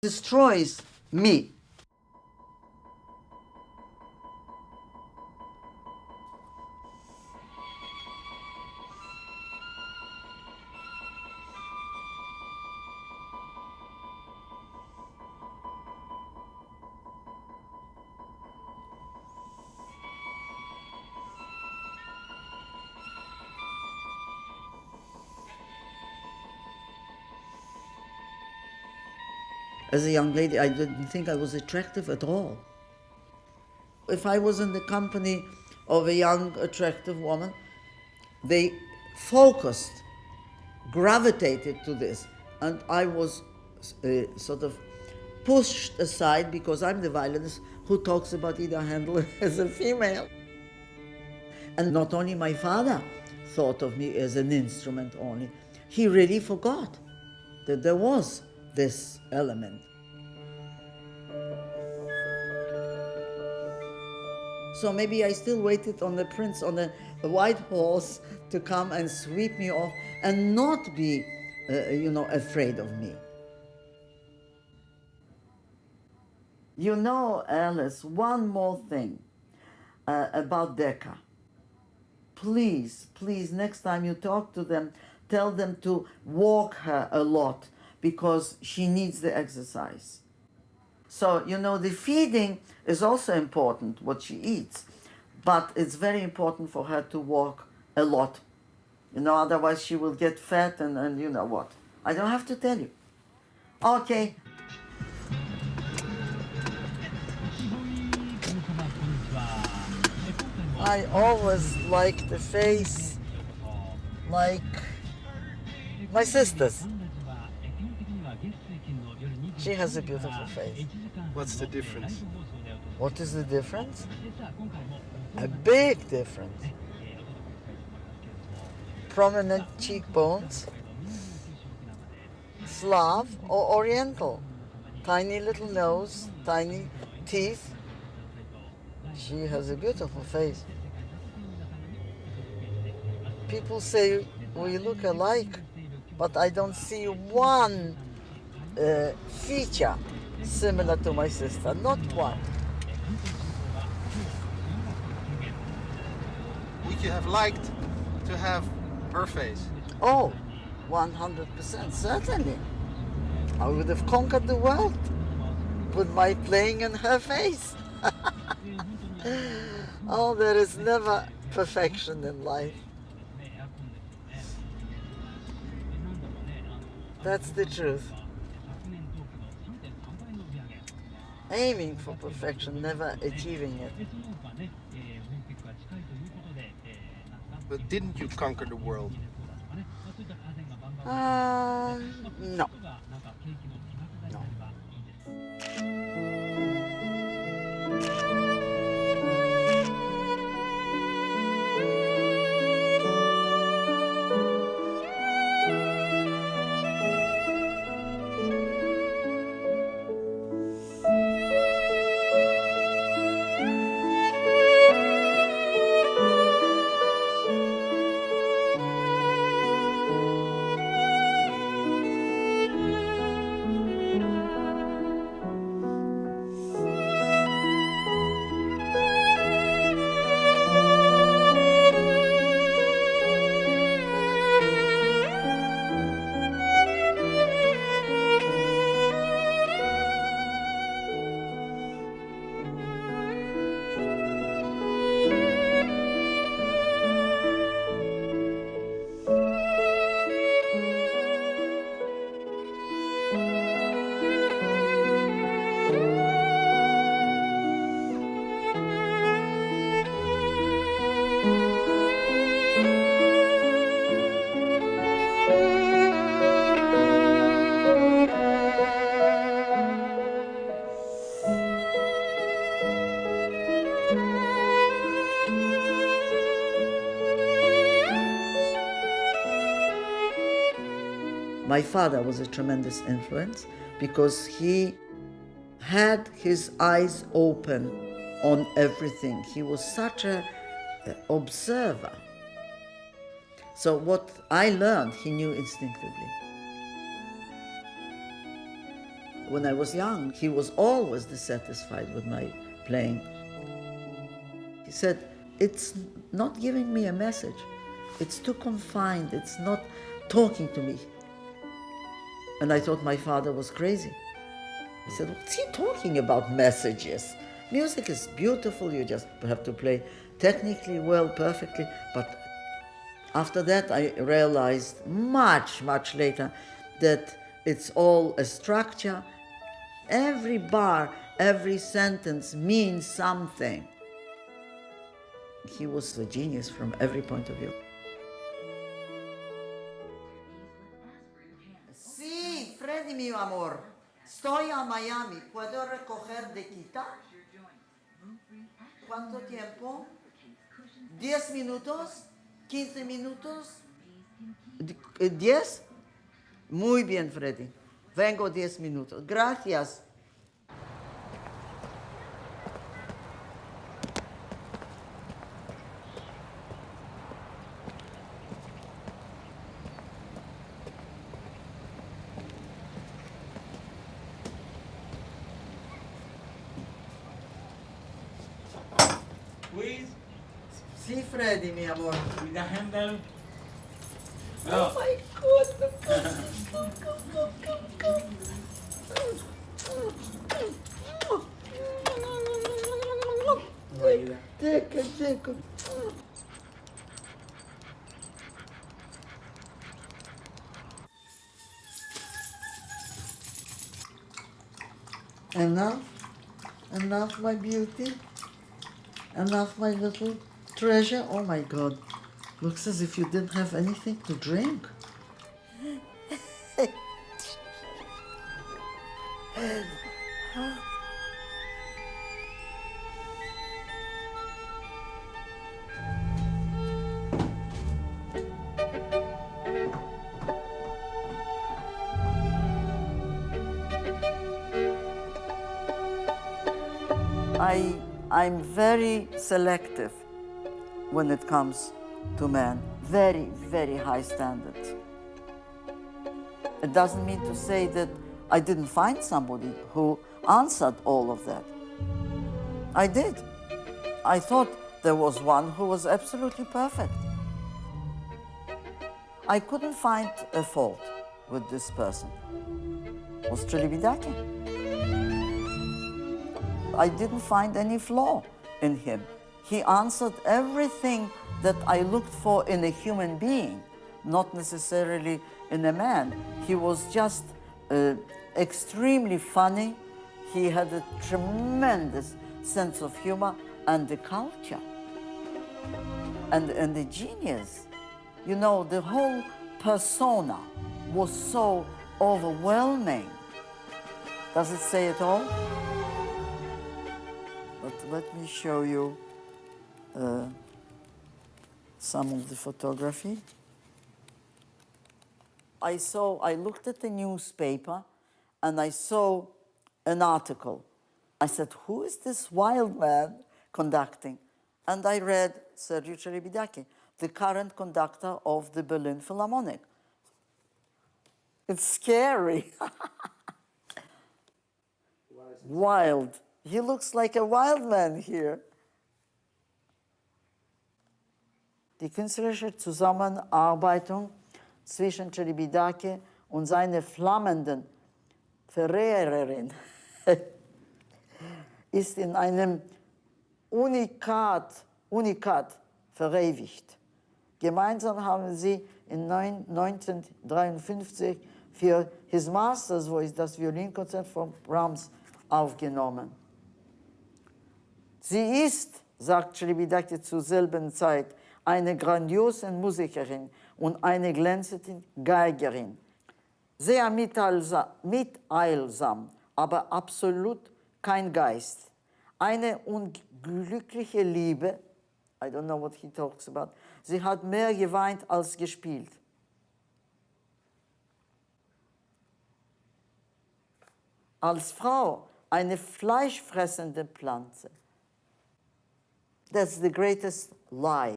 destroys me. As a young lady, I didn't think I was attractive at all. If I was in the company of a young, attractive woman, they focused, gravitated to this, and I was sort of pushed aside because I'm the violinist who talks about Ida Handel as a female. And not only my father thought of me as an instrument only, he really forgot that there was this element. So maybe I still waited on the prince on the white horse to come and sweep me off and not be, afraid of me. You know, Alice, one more thing about Decca. Please, next time you talk to them, tell them to walk her a lot because she needs the exercise. So, the feeding is also important, what she eats, but it's very important for her to walk a lot. Otherwise she will get fat and you know what. I don't have to tell you. Okay. I always liked the face like my sister's. She has a beautiful face. What's the difference? What is the difference? A big difference. Prominent cheekbones, Slav or Oriental. Tiny little nose, tiny teeth. She has a beautiful face. People say we look alike, but I don't see one feature similar to my sister, not one. Would you have liked to have her face? Oh, 100%, certainly. I would have conquered the world with my playing in her face. Oh, there is never perfection in life. That's the truth. Aiming for perfection, never achieving it. But didn't you conquer the world? No. No. My father was a tremendous influence because he had his eyes open on everything. He was such a observer. So what I learned, he knew instinctively. When I was young, he was always dissatisfied with my playing. He said, it's not giving me a message. It's too confined. It's not talking to me. And I thought my father was crazy. He said, what's he talking about messages? Music is beautiful. You just have to play technically well, perfectly. But after that, I realized much, much later that it's all a structure. Every bar, every sentence means something. He was a genius from every point of view. Sí, Freddy, mi amor. Estoy a Miami. ¿Puedo recoger de Quita? ¿Cuánto tiempo? ¿10 minutos? ¿15 minutos? ¿10? Muy bien, Freddy. Vengo 10 minutos. Gracias. Please, Sí, Freddy, mi amor. with the handle. Oh my God. No ayuda. Teca. Enough, my beauty. Enough, my little treasure. Oh my God. Looks as if you didn't have anything to drink. I'm very selective when it comes to men. Very, very high standards. It doesn't mean to say that I didn't find somebody who answered all of that. I did. I thought there was one who was absolutely perfect. I couldn't find a fault with this person. It was Celibidache. I didn't find any flaw in him. He answered everything that I looked for in a human being, not necessarily in a man. He was just extremely funny. He had a tremendous sense of humor and the culture and the genius. You know, the whole persona was so overwhelming. Does it say it all? But let me show you some of the photography. I looked at the newspaper and I saw an article. I said, who is this wild man conducting? And I read Sergiu Celibidache, the current conductor of the Berlin Philharmonic. It's scary. Wild. He looks like a wild man here. Die künstlerische Zusammenarbeit zwischen Celibidache und seiner flammenden Verehrerin ist in einem Unikat verewigt. Gemeinsam haben sie in 1953 für His Master's Voice das Violinkonzert von Brahms aufgenommen. Sie ist, sagt Celibidache zur selben Zeit, eine grandiose Musikerin und eine glänzende Geigerin. Sehr mitteilsam, aber absolut kein Geist. Eine unglückliche Liebe, I don't know what he talks about, sie hat mehr geweint als gespielt. Als Frau eine fleischfressende Pflanze. That's the greatest lie.